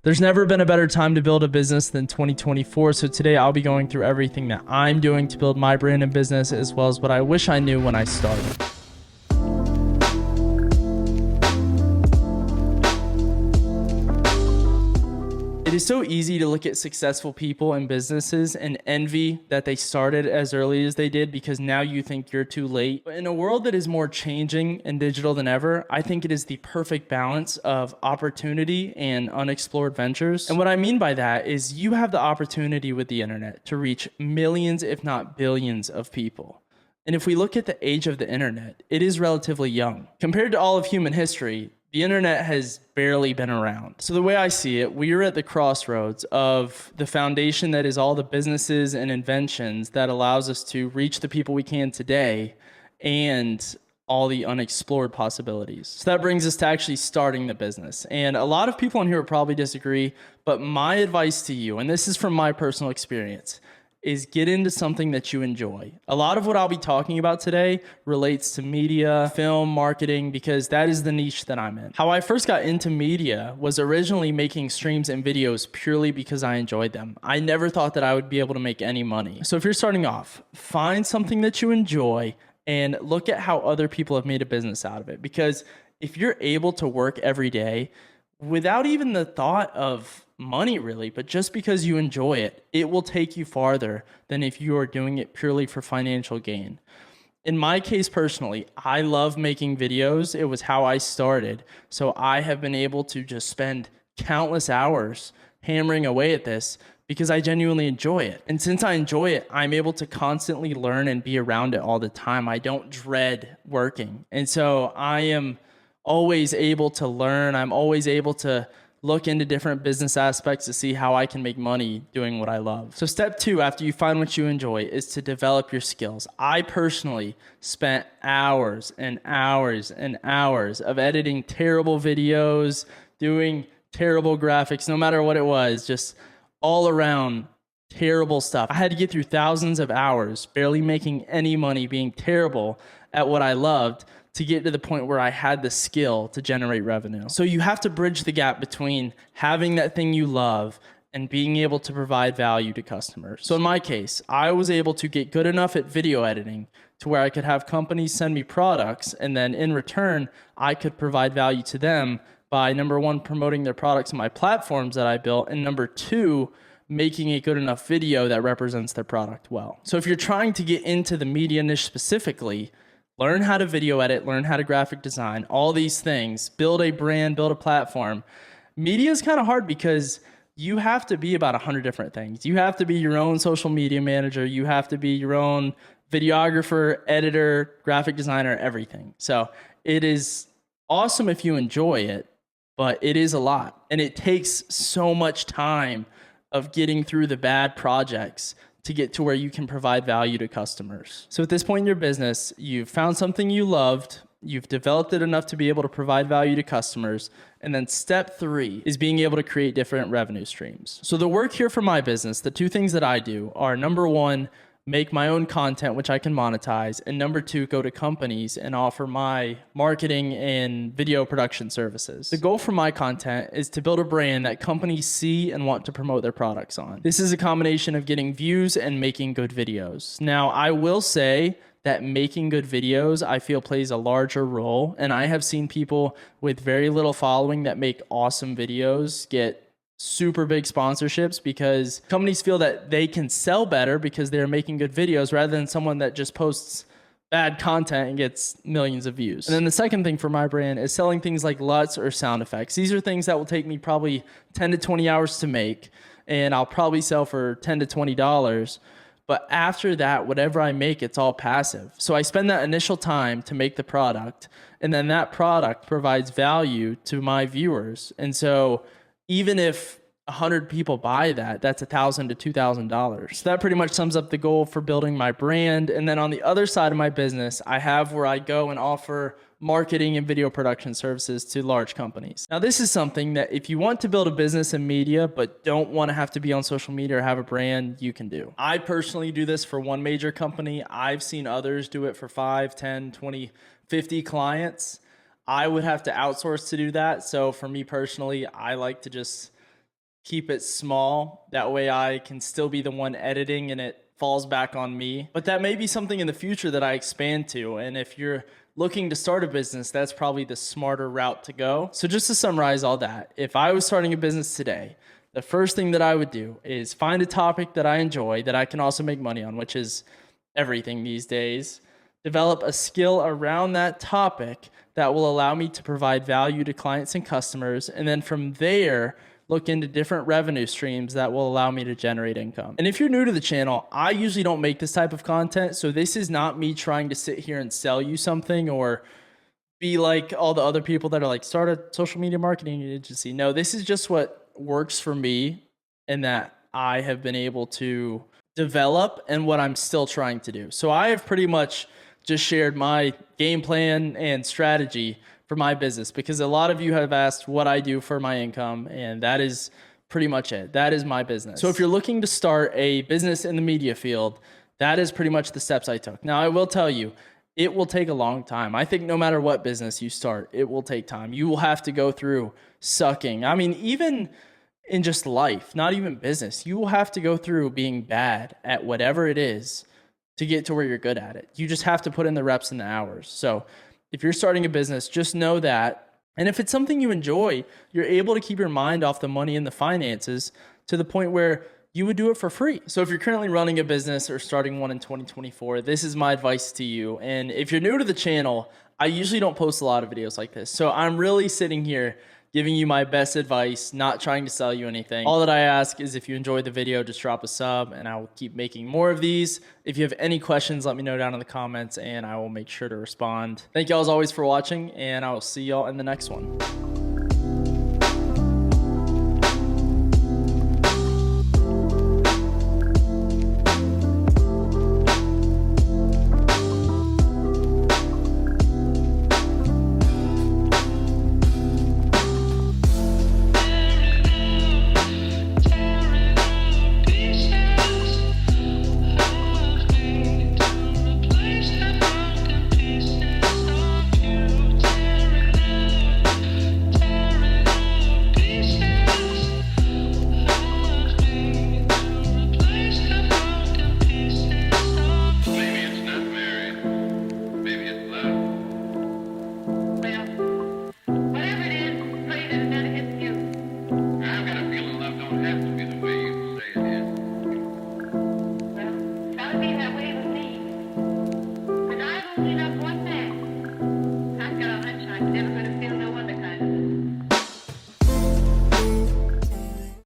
There's never been a better time to build a business than 2024. So today I'll be going through everything that I'm doing to build my brand and business, as well as what I wish I knew when I started. It is so easy to look at successful people and businesses and envy that they started as early as they did because now you think you're too late. But in a world that is more changing and digital than ever, I think it is the perfect balance of opportunity and unexplored ventures. And what I mean by that is you have the opportunity with the internet to reach millions, if not billions of people. And if we look at the age of the internet, it is relatively young. Compared to all of human history, the internet has barely been around. So the way I see it, we are at the crossroads of the foundation that is all the businesses and inventions that allows us to reach the people we can today and all the unexplored possibilities. So that brings us to actually starting the business. And a lot of people in here would probably disagree, but my advice to you, and this is from my personal experience, is get into something that you enjoy. A lot of what I'll be talking about today relates to media, film, marketing, because that is the niche that I'm in. How I first got into media was originally making streams and videos purely because I enjoyed them. I never thought that I would be able to make any money. So if you're starting off, find something that you enjoy and look at how other people have made a business out of it. Because if you're able to work every day without even the thought of money really, but just because you enjoy it, it will take you farther than if you are doing it purely for financial gain. In my case personally, I love making videos. It was how I started. So I have been able to just spend countless hours hammering away at this because I genuinely enjoy it. And since I enjoy it, I'm able to constantly learn and be around it all the time. I don't dread working. And so I am always able to learn. I'm always able to look into different business aspects to see how I can make money doing what I love. So step 2, after you find what you enjoy, is to develop your skills. I personally spent hours and hours and hours of editing terrible videos, doing terrible graphics, no matter what it was, just all around terrible stuff. I had to get through thousands of hours, barely making any money, being terrible at what I loved, to get to the point where I had the skill to generate revenue. So you have to bridge the gap between having that thing you love and being able to provide value to customers. So in my case, I was able to get good enough at video editing to where I could have companies send me products, and then in return, I could provide value to them by, number 1, promoting their products on my platforms that I built, and number 2, making a good enough video that represents their product well. So if you're trying to get into the media niche specifically, learn how to video edit, learn how to graphic design, all these things, build a brand, build a platform. Media is kind of hard because you have to be about 100 different things. You have to be your own social media manager. You have to be your own videographer, editor, graphic designer, everything. So it is awesome if you enjoy it, but it is a lot. And it takes so much time of getting through the bad projects to get to where you can provide value to customers. So at this point in your business, you've found something you loved, you've developed it enough to be able to provide value to customers, and then step 3 is being able to create different revenue streams. So the work here for my business, the 2 things that I do are, number 1, make my own content, which I can monetize, and number 2, go to companies and offer my marketing and video production services. The goal for my content is to build a brand that companies see and want to promote their products on. This is a combination of getting views and making good videos. Now, I will say that making good videos, I feel, plays a larger role, and I have seen people with very little following that make awesome videos get super big sponsorships because companies feel that they can sell better because they're making good videos rather than someone that just posts bad content and gets millions of views. And then the second thing for my brand is selling things like LUTs or sound effects. These are things that will take me probably 10 to 20 hours to make, and I'll probably sell for $10 to $20. But after that, whatever I make, it's all passive. So I spend that initial time to make the product, and then that product provides value to my viewers. And so even if 100 people buy that, that's $1,000 to $2,000. So that pretty much sums up the goal for building my brand. And then on the other side of my business, I have where I go and offer marketing and video production services to large companies. Now, this is something that if you want to build a business in media, but don't want to have to be on social media or have a brand, you can do. I personally do this for one major company. I've seen others do it for 5, 10, 20, 50 clients. I would have to outsource to do that. So for me personally, I like to just keep it small. That way I can still be the one editing and it falls back on me. But that may be something in the future that I expand to. And if you're looking to start a business, that's probably the smarter route to go. So just to summarize all that, if I was starting a business today, the first thing that I would do is find a topic that I enjoy that I can also make money on, which is everything these days. Develop a skill around that topic that will allow me to provide value to clients and customers. And then from there, look into different revenue streams that will allow me to generate income. And if you're new to the channel, I usually don't make this type of content. So this is not me trying to sit here and sell you something or be like all the other people that are like, start a social media marketing agency. No, this is just what works for me and that I have been able to develop and what I'm still trying to do. So I have pretty much just shared my game plan and strategy for my business because a lot of you have asked what I do for my income, and that is pretty much it. That is my business. So if you're looking to start a business in the media field, that is pretty much the steps I took. Now, I will tell you, it will take a long time. I think no matter what business you start, it will take time. You will have to go through sucking. I mean, even in just life, not even business, you will have to go through being bad at whatever it is to get to where you're good at it. You just have to put in the reps and the hours. So if you're starting a business, just know that. And if it's something you enjoy, you're able to keep your mind off the money and the finances to the point where you would do it for free. So if you're currently running a business or starting one in 2024, this is my advice to you. And if you're new to the channel, I usually don't post a lot of videos like this. So I'm really sitting here giving you my best advice, not trying to sell you anything. All that I ask is if you enjoyed the video, just drop a sub and I will keep making more of these. If you have any questions, let me know down in the comments and I will make sure to respond. Thank you all as always for watching, and I will see y'all in the next one.